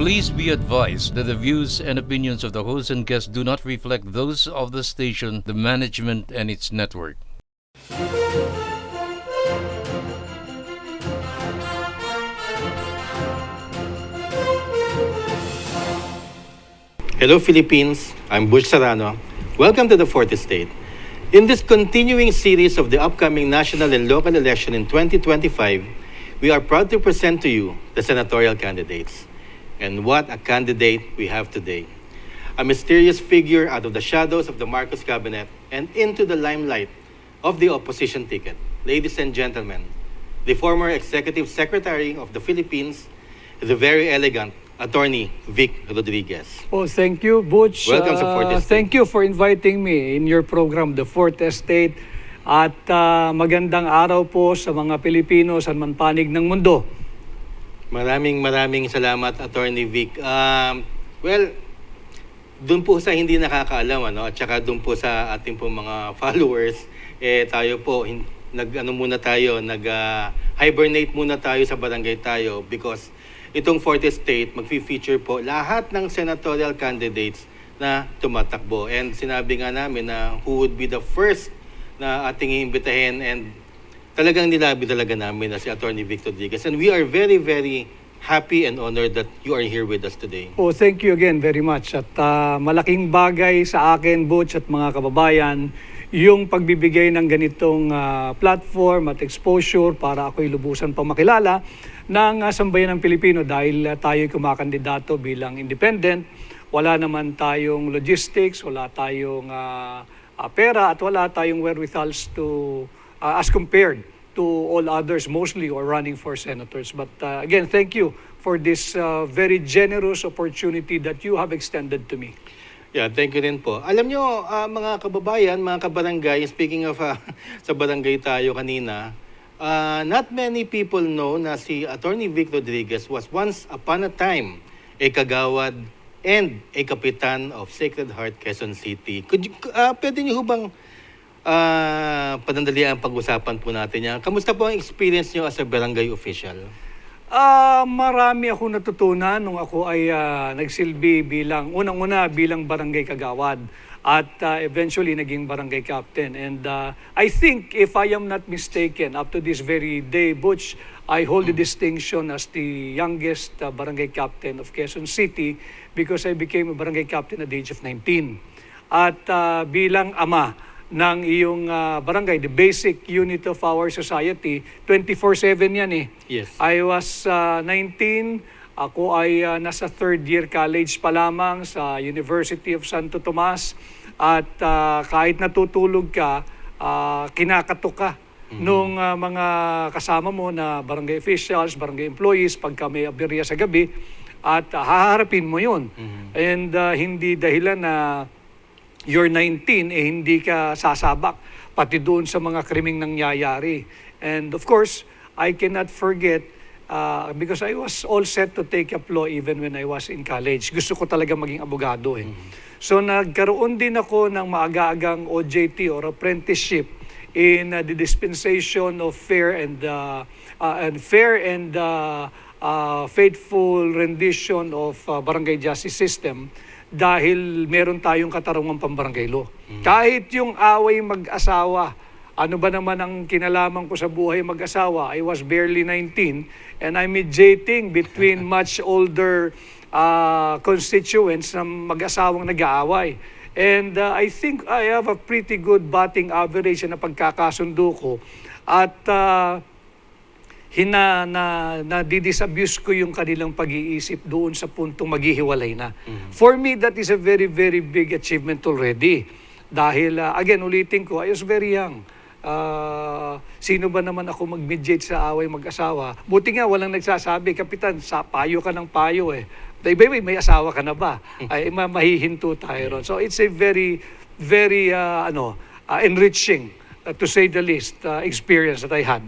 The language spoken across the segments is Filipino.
Please be advised that the views and opinions of the host and guests do not reflect those of the station, the management, and its network. Hello Philippines, I'm Butch Serrano. Welcome to the Fourth Estate. In this continuing series of the upcoming national and local election in 2025, we are proud to present to you the senatorial candidates. And what a candidate we have today. A mysterious figure out of the shadows of the Marcos cabinet and into the limelight of the opposition ticket. Ladies and gentlemen, the former Executive Secretary of the Philippines, the very elegant Attorney Vic Rodriguez. Oh, thank you, Butch. Welcome sa Fourth Estate. Thank you for inviting me in your program, The Fourth Estate. At magandang araw po sa mga Pilipino sa manpanig ng mundo. Maraming salamat, Attorney Vic. Well, dun po sa hindi nakakaalam, at saka dun po sa ating po mga followers, tayo po, hibernate muna tayo sa barangay tayo because itong Fourth Estate, mag-feature po lahat ng senatorial candidates na tumatakbo. And sinabi nga namin na who would be the first na ating iimbitahin and talagang nilabi talaga namin na si Attorney Vic Rodriguez. And we are very, very happy and honored that you are here with us today. Oh, thank you again very much. At malaking bagay sa akin, Butch, at mga kababayan, yung pagbibigay ng ganitong platform at exposure para ako'y lubusan pang makilala ng sambayan ng Pilipino dahil tayo'y kumakandidato bilang independent. Wala naman tayong logistics, wala tayong pera at wala tayong wherewithals to as compared to all others mostly or running for senators. But again, thank you for this very generous opportunity that you have extended to me. Yeah, thank you rin po. Alam nyo, mga kababayan, mga kabarangay, speaking of sa barangay tayo kanina, not many people know na si Attorney Vic Rodriguez was once upon a time a kagawad and a kapitan of Sacred Heart, Quezon City. Pwede niyo bang panandalian ang pag-usapan po natin yan? Kamusta po ang experience niyo as a barangay official? Marami akong natutunan nung ako ay nagsilbi bilang, unang-una bilang barangay kagawad at eventually naging barangay captain. And I think if I am not mistaken, up to this very day, Butch, I hold the distinction as the youngest barangay captain of Quezon City because I became a barangay captain at the age of 19. At bilang ama ng iyong barangay, the basic unit of our society, 24/7 yan eh. Yes. I was 19, ako ay nasa third year college pa lamang sa University of Santo Tomas at kahit natutulog ka, kinakatok ka nung mga kasama mo na barangay officials, barangay employees, pagka may aberya sa gabi at haharapin mo yun. And hindi dahilan na you're 19, hindi ka sasabak pati doon sa mga krimeng nangyayari. And of course, I cannot forget because I was all set to take up law even when I was in college. Gusto ko talaga maging abogado eh. So nagkaroon din ako ng maaga-agang OJT or apprenticeship in the dispensation of fair and faithful rendition of barangay justice system dahil meron tayong katarungang pambarangay law. Kahit yung away mag-asawa, ano ba naman ang kinalaman ko sa buhay mag-asawa? I was barely 19 and I'm mediating between much older constituents na mag-asawang nag-aaway. And I think I have a pretty good batting average na pagkakasundo ko. At nadidisabuse ko yung kanilang pag-iisip doon sa puntong maghihiwalay na. For me, that is a very, very big achievement already. Dahil, again, ulitin ko, I was very young. Sino ba naman ako mag-mediate sa away mag-asawa? Buti nga, walang nagsasabi, Kapitan, payo ka ng payo eh. May asawa ka na ba? Ay, mahihinto tayo ron. So, it's a very, very enriching, to say the least, experience that I had.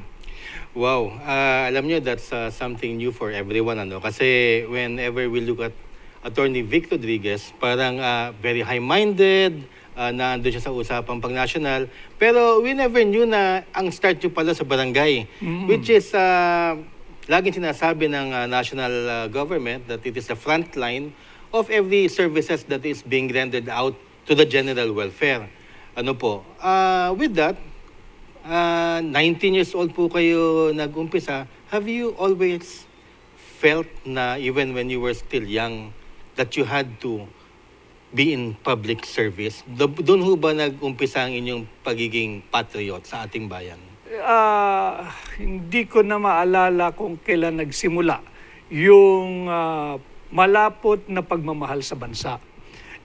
Wow. Alam nyo, that's something new for everyone. Kasi whenever we look at Attorney Vic Rodriguez, parang very high-minded, na andun siya sa usapang pang-national. Pero we never knew na ang start nyo pala sa barangay. Which is, laging sinasabi ng national government that it is the front line of every services that is being rendered out to the general welfare. Ano po? With that, 19 years old po kayo nag-umpisa. Have you always felt na even when you were still young that you had to be in public service? Doon ho ba nag-umpisa ang inyong pagiging patriot sa ating bayan? Hindi ko na maalala kung kailan nagsimula yung malapot na pagmamahal sa bansa.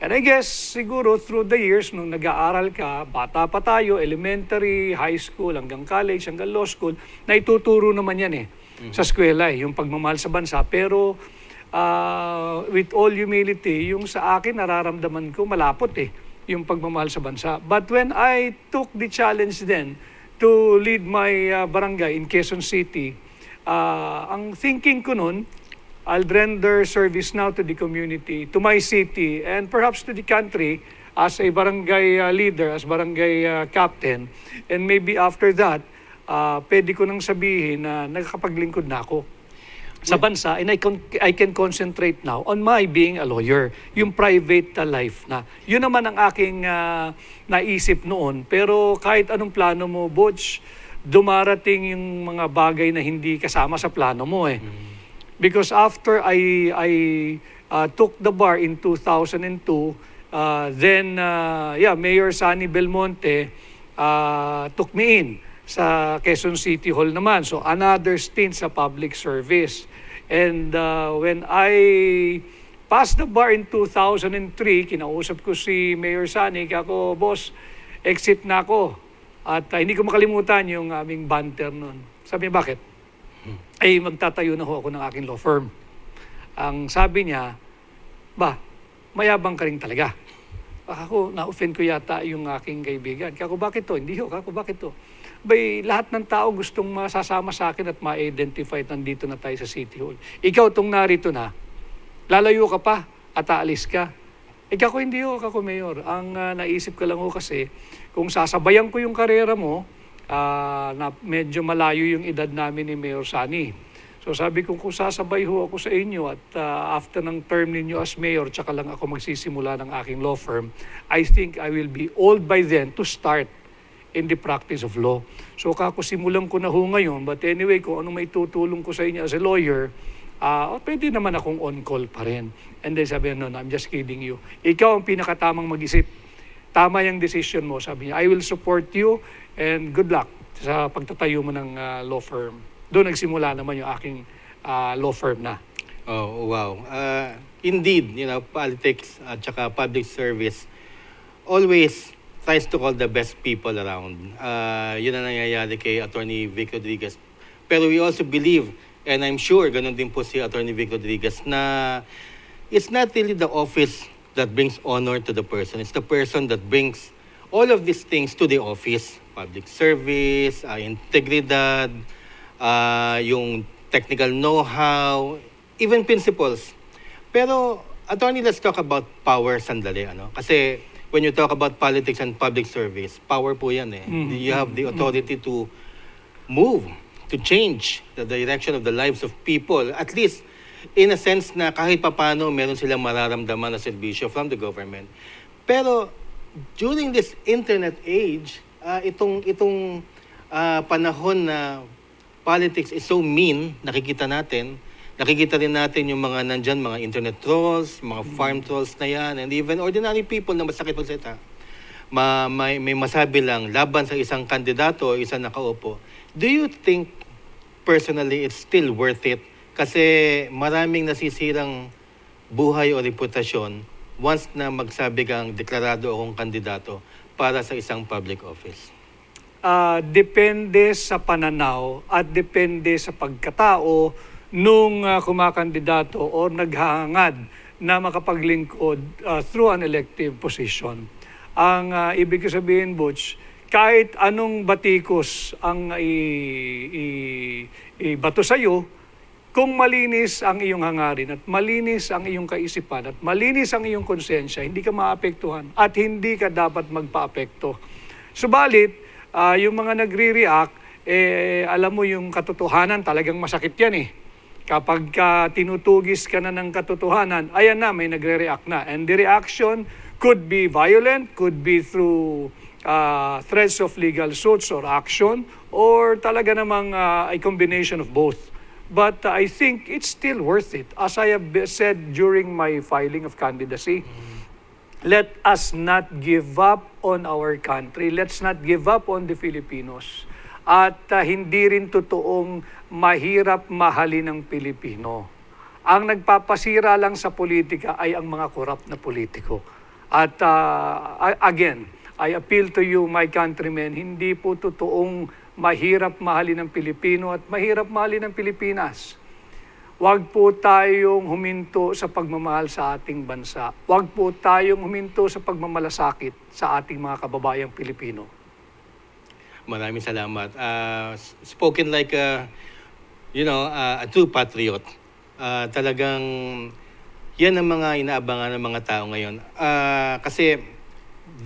And I guess, siguro through the years, nung nag-aaral ka, bata pa tayo, elementary, high school, hanggang college, hanggang law school, naituturo naman yan sa eskwela, yung pagmamahal sa bansa. Pero with all humility, yung sa akin, nararamdaman ko malapot yung pagmamahal sa bansa. But when I took the challenge then to lead my barangay in Quezon City, ang thinking ko nun, I'll render service now to the community, to my city, and perhaps to the country as a barangay leader, as barangay captain. And maybe after that, pwede ko nang sabihin na nagkakapaglingkod na ako sa bansa, and I can concentrate now on my being a lawyer, yung private life na. Yun naman ang aking naisip noon. Pero kahit anong plano mo, Butch, dumarating yung mga bagay na hindi kasama sa plano mo Because after I took the bar in 2002, then Mayor Sunny Belmonte took me in sa Quezon City Hall naman. So another stint sa public service. And when I passed the bar in 2003, kinausap ko si Mayor Sunny, ako, boss, exit na ako. At hindi ko makalimutan yung aming banter noon. Sabi niya, bakit? Ay magtatayo na ho ako ng aking law firm. Ang sabi niya, mayabang ka rin talaga. Ako, na-offend ko yata yung aking kaibigan. Kako, bakit to? Hindi ho, kako, bakit to? Lahat ng tao gustong masasama sa akin at ma-identify nandito na tayo sa City Hall. Ikaw tong narito na, lalayo ka pa at aalis ka. Kako, hindi ho, kako, Mayor. Ang naisip ko lang ho kasi, kung sasabayan ko yung karera mo, na medyo malayo yung edad namin ni Mayor Sunny. So sabi ko, kung sasabay ho ako sa inyo at after ng term ninyo as mayor, tsaka lang ako magsisimula ng aking law firm, I think I will be old by then to start in the practice of law. So simulan ko na ho ngayon, but anyway, kung ano may tutulong ko sa inyo as a lawyer, pwede naman akong on-call pa rin. And then sabi niya, no, I'm just kidding you. Ikaw ang pinakatamang mag-isip. Tama yung decision mo, sabi niya. I will support you and good luck sa pagtatayo mo ng law firm. Doon nagsimula naman yung aking law firm na. Oh, wow. Indeed, politics at saka public service always tries to call the best people around. Yun ang nangyayari kay Attorney Vic Rodriguez. Pero we also believe, and I'm sure ganun din po si Attorney Vic Rodriguez, na it's not really the office that brings honor to the person. It's the person that brings all of these things to the office. Public service, integridad, yung technical know-how, even principles. Pero, attorney, let's talk about power sandali. Kasi when you talk about politics and public service, power po yan You have the authority to move, to change the direction of the lives of people. At least, in a sense na kahit papano meron silang mararamdaman na serbisyo from the government. Pero, during this internet age, itong panahon na politics is so mean, nakikita rin natin yung mga nandyan, mga internet trolls, mga farm trolls na yan, and even ordinary people na masakit magsalita. May masabi lang, laban sa isang kandidato o isang nakaupo. Do you think, personally, it's still worth it? Kasi maraming nasisirang buhay o reputasyon once na magsabi kang deklarado akong kandidato para sa isang public office? Depende sa pananaw at depende sa pagkatao nung kumakandidato o naghahangad na makapaglingkod through an elective position. Ang ibig sabihin, Butch, kahit anong batikos ang ibato sa'yo, kung malinis ang iyong hangarin at malinis ang iyong kaisipan at malinis ang iyong konsensya, hindi ka maapektuhan at hindi ka dapat magpaapekto. Subalit, yung mga nagre-react, alam mo yung katotohanan, talagang masakit yan eh. Kapag tinutugis ka na ng katotohanan, ayan na, may nagre-react na. And the reaction could be violent, could be through threats of legal suits or action, or talaga namang a combination of both. But I think it's still worth it. As I have said during my filing of candidacy, let us not give up on our country. Let's not give up on the Filipinos. At hindi rin totoong mahirap mahalin ng Pilipino. Ang nagpapasira lang sa politika ay ang mga korap na politiko. At again, I appeal to you, my countrymen, hindi po totoong mahirap mahalin ng Pilipino at mahirap mahalin ng Pilipinas. Huwag po tayong huminto sa pagmamahal sa ating bansa. Huwag po tayong huminto sa pagmamalasakit sa ating mga kababayang Pilipino. Maraming salamat. Spoken like a true patriot. Talagang yan ang mga inaabangan ng mga tao ngayon. Kasi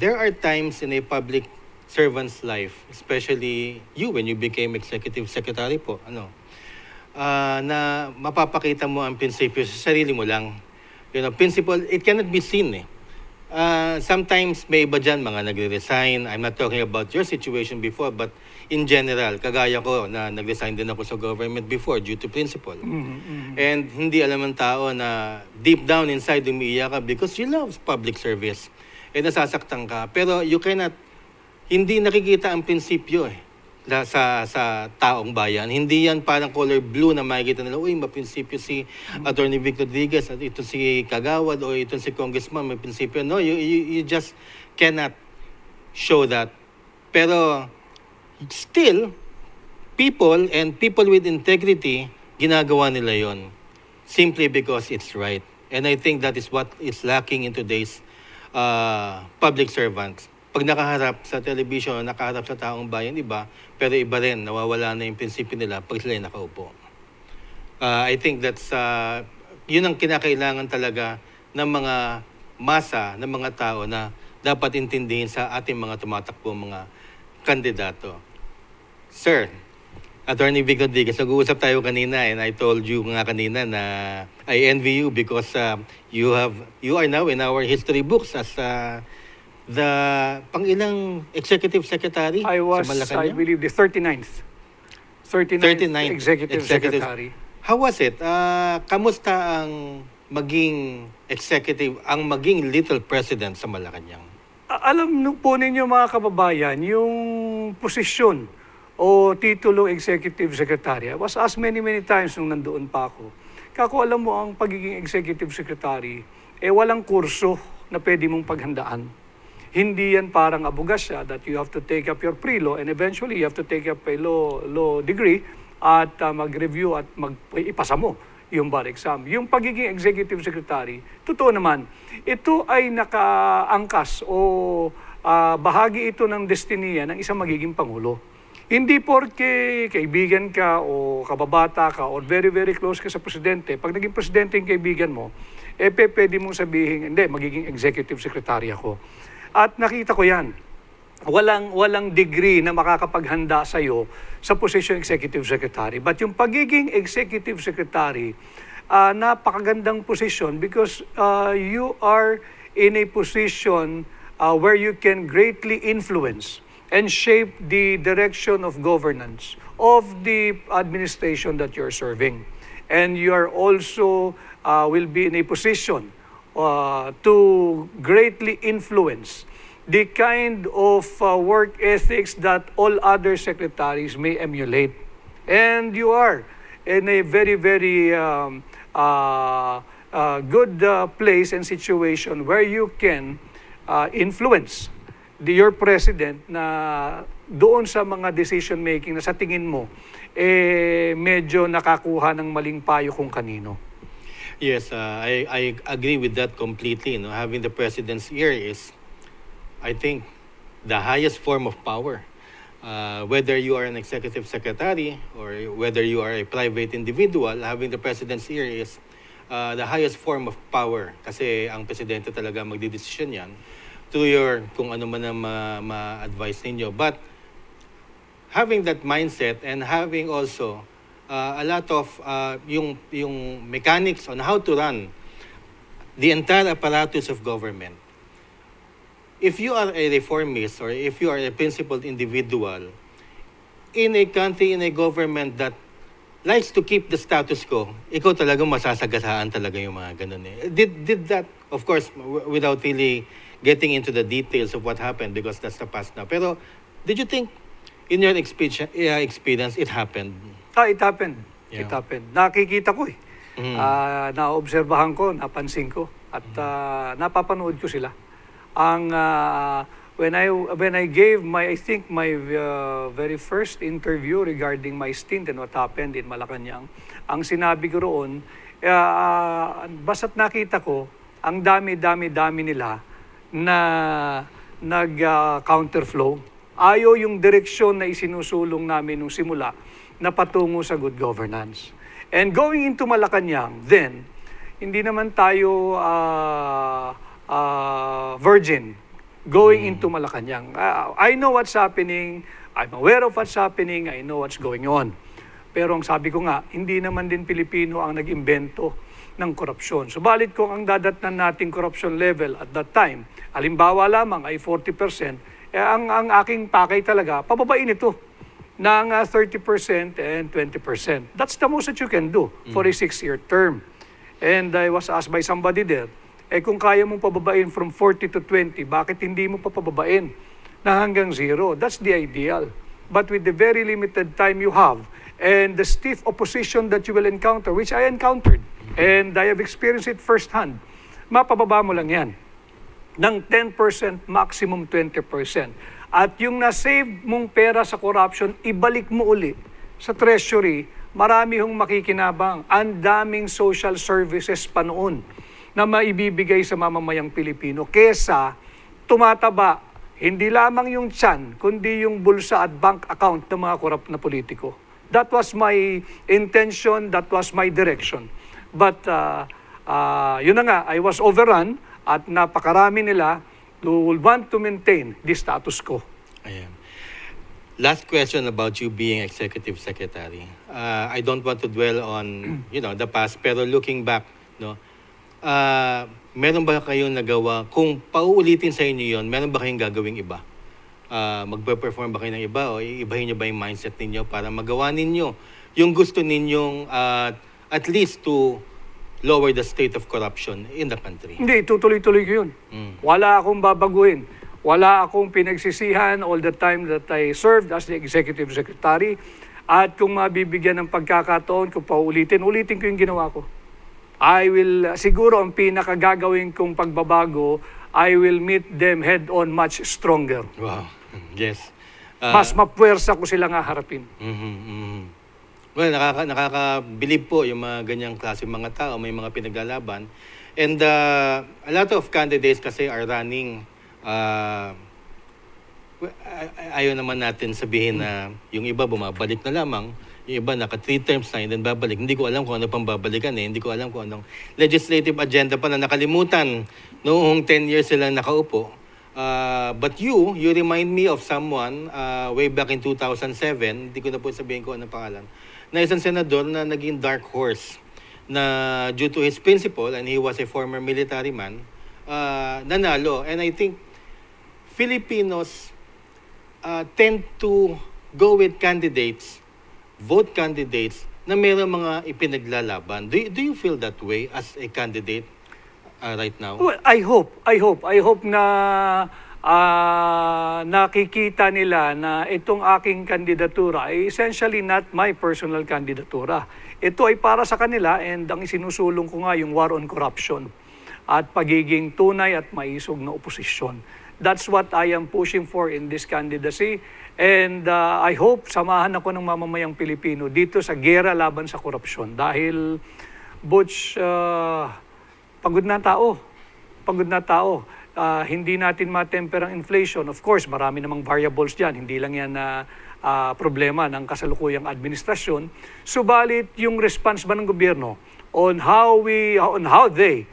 there are times in a public servant's life, especially you when you became executive secretary po, na mapapakita mo ang prinsipyo sa sarili mo lang. Principle, it cannot be seen eh. Sometimes may iba dyan, mga nagre-resign. I'm not talking about your situation before, but in general, kagaya ko na nag-resign din ako sa government before due to principle. And hindi alam ng tao na deep down inside umiiyak ka because you love public service. Eh nasasaktan ka. Pero you cannot, hindi nakikita ang prinsipyo eh. Sa taong bayan. Hindi yan parang color blue na makikita nila, uy, maprinsipyo si Attorney Vic Rodriguez at ito si Kagawad o ito si Congressman, may prinsipyo. No, you just cannot show that. Pero still, people with integrity, ginagawa nila yon simply because it's right. And I think that is what is lacking in today's public servants. Pag nakaharap sa television, nakaharap sa taong bayan, iba, pero iba rin, nawawala na yung prinsipyo nila pag sila nakaupo. I think that's, yun ang kinakailangan talaga ng mga masa, ng mga tao na dapat intindihin sa ating mga tumatakbo, mga kandidato. Sir, Attorney Vic Rodriguez, nag-uusap tayo kanina and I told you nga kanina na I envy you because you are now in our history books as the pangilang executive secretary I was, sa Malacanang? I believe, the 39th. 39th executive secretary. How was it? Kamusta ang maging executive, ang maging little president sa Malacanang? Alam po ninyo mga kababayan, yung posisyon o titulo executive secretary, I was asked many times nung nandoon pa ako. Kako, alam mo, ang pagiging executive secretary, walang kurso na pwede mong paghandaan. Hindi yan parang abogasya that you have to take up your pre-law and eventually you have to take up a law degree at mag-review at ipasa mo yung bar exam. Yung pagiging executive secretary, totoo naman, ito ay nakaangkas o bahagi ito ng destiniya ng isang magiging pangulo. Hindi porke kaibigan ka o kababata ka or very close ka sa presidente, pag naging presidente yung kaibigan mo, pwede mong sabihin, hindi, magiging executive secretary ako. At nakita ko yan. Walang degree na makakapaghanda sa iyo sa posisyon executive secretary. But yung pagiging executive secretary, napakagandang posisyon because you are in a position where you can greatly influence and shape the direction of governance of the administration that you're serving. And you are also will be in a position to greatly influence the kind of work ethics that all other secretaries may emulate. And you are in a very good place and situation where you can influence your president na doon sa mga decision making na sa tingin mo, medyo nakakuha ng maling payo kung kanino. Yes, I agree with that completely. Having the president's ear is, I think, the highest form of power. Whether you are an executive secretary or whether you are a private individual, having the president's ear is the highest form of power. Kasi ang presidente talaga magdidesisyon yan through your, kung ano man ang ma-advise ninyo. But having that mindset and having also a lot of yung mechanics on how to run the entire apparatus of government. If you are a reformist or if you are a principled individual in a country, in a government that likes to keep the status quo, ikaw talaga masasagasaan talaga yung mga ganun eh. Did that, of course, without really getting into the details of what happened because that's the past now. Pero did you think in your experience it happened? It happened. Yeah. It happened. Nakikita ko eh. Mm. Naobserbahan ko, napansin ko, at napapanood ko sila. Ang when I gave I think my very first interview regarding my stint and what happened in Malacanang, ang sinabi ko roon, basta't nakita ko, ang dami nila na nag-counterflow. Ayaw yung direksyon na isinusulong namin nung simula na patungo sa good governance. And going into Malacanang, then, hindi naman tayo virgin going into Malacanang. I know what's happening, I'm aware of what's happening, I know what's going on. Pero ang sabi ko nga, hindi naman din Pilipino ang nag-imbento ng korupsyon. Subalit kung ang dadatnan nating corruption level at that time, halimbawa lamang ay 40%, ang aking pakay talaga, pababain ito ng 30% and 20%. That's the most that you can do for a 6-year term. And I was asked by somebody there, kung kaya mong pababain from 40 to 20, bakit hindi mo pa pababain na hanggang 0? That's the ideal. But with the very limited time you have and the stiff opposition that you will encounter, which I encountered, and I have experienced it firsthand, mapababa mo lang yan ng 10%, maximum 20%. At yung na-save mong pera sa corruption, ibalik mo uli sa treasury, marami hong makikinabang. Ang daming social services pa noon na maibibigay sa mamamayang Pilipino kesa tumataba hindi lamang yung tiyan, kundi yung bulsa at bank account ng mga korap na politiko. That was my intention, that was my direction. But yun na nga, I was overrun at napakarami nila who will want to maintain the status quo. Ayan. Last question about you being executive secretary. I don't want to dwell on, the past, pero looking back, meron ba kayong nagawa, kung pauulitin sa inyo yon, meron ba kayong gagawing iba? Magpe-perform ba kayo ng iba o ibahin nyo ba yung mindset ninyo para magawa ninyo yung gusto ninyong at least to lower the state of corruption in the country? Hindi, tutuloy-tuloy ko yun. Wala akong babaguhin. Wala akong pinagsisihan all the time that I served as the executive secretary. At kung mabibigyan ng pagkakataon, kung paulitin ko yung ginawa ko. Siguro ang pinakagagawin kong pagbabago, I will meet them head-on much stronger. Wow. Yes. Mas mapuwersa ko silang haharapin. Well, nakakabilib po yung mga ganyang klase mga tao, may mga pinaglalaban. And a lot of candidates kasi are running, ayaw naman natin sabihin na yung iba bumabalik na lamang, yung iba naka 3 terms na, and then babalik. Hindi ko alam kung ano pang babalikan eh. Hindi ko alam kung anong legislative agenda pa na nakalimutan noong 10 years silang nakaupo. But you remind me of someone way back in 2007, hindi ko na po sabihin ko anong pangalan, na isang senador na naging dark horse na due to his principle, and he was a former military man, nanalo. And I think Filipinos tend to go with vote candidates na mayroong mga ipinaglalaban. Do you feel that way as a candidate right now? Well, I hope na nakikita nila na itong aking kandidatura ay essentially not my personal kandidatura. Ito ay para sa kanila, and ang isinusulong ko nga yung war on corruption at pagiging tunay at maisog na oposisyon. That's what I am pushing for in this candidacy. And I hope samahan ako ng mamamayang Pilipino dito sa gera laban sa korupsyon. Dahil, Butch, pagod na tao. Hindi natin matemper ang inflation. Of course, marami namang variables dyan. Hindi lang yan na problema ng kasalukuyang administrasyon. Subalit, yung response ba ng gobyerno on how they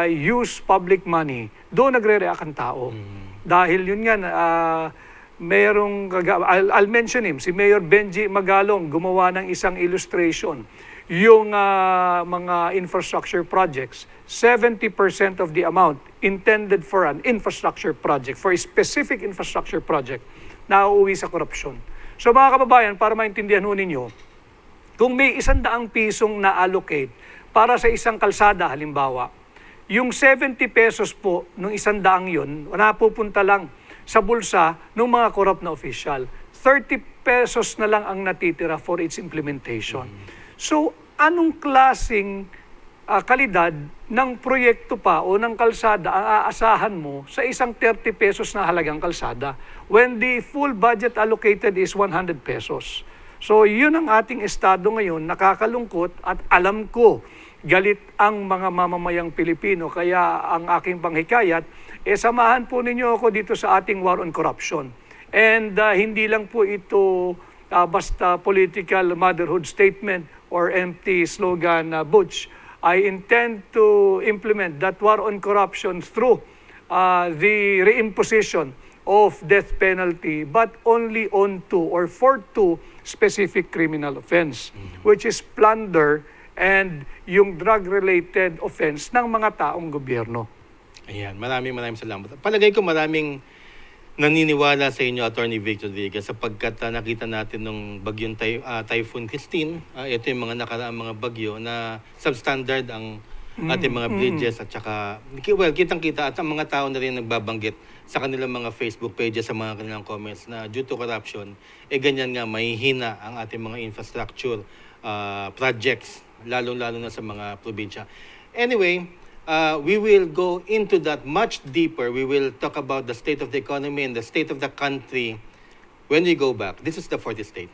use public money, doon nagre-react ang tao. Dahil yun nga, I'll mention him, si Mayor Benji Magalong, gumawa ng isang illustration. Yung mga infrastructure projects, 70% of the amount intended for an infrastructure project, for a specific infrastructure project, nauuwi sa korupsyon. So mga kababayan, para maintindihan ho ninyo, kung may 100 pisong na-allocate para sa isang kalsada halimbawa, yung 70 pesos po nung 100 yun, napupunta lang sa bulsa ng mga corrupt na official. 30 pesos na lang ang natitira for its implementation. So, anong klaseng kalidad ng proyekto pa o ng kalsada ang aasahan mo sa isang 30 pesos na halagang kalsada when the full budget allocated is 100 pesos? So, yun ang ating estado ngayon, nakakalungkot at alam ko, galit ang mga mamamayang Pilipino. Kaya ang aking panghikayat, samahan po ninyo ako dito sa ating war on corruption. And hindi lang po ito basta political motherhood statement or empty slogan, Butch. I intend to implement that war on corruption through the reimposition of death penalty, but only on 2 or for 2 specific criminal offense, which is plunder and yung drug-related offense ng mga taong gobyerno. Ayan, maraming salamat. Palagay ko maraming naniniwala sa inyo, Attorney Vic Rodriguez, sapagkat nakita natin nung bagyong Typhoon Christine, ito yung mga nakaraang mga bagyo na substandard ang ating mga bridges at saka, well, kitang-kita at ang mga tao na rin nagbabanggit sa kanilang mga Facebook pages, sa mga kanilang comments na due to corruption, ganyan nga, mahihina ang ating mga infrastructure projects, lalo-lalo na sa mga probinsya. Anyway, we will go into that much deeper. We will talk about the state of the economy and the state of the country when we go back. This is the 40th State.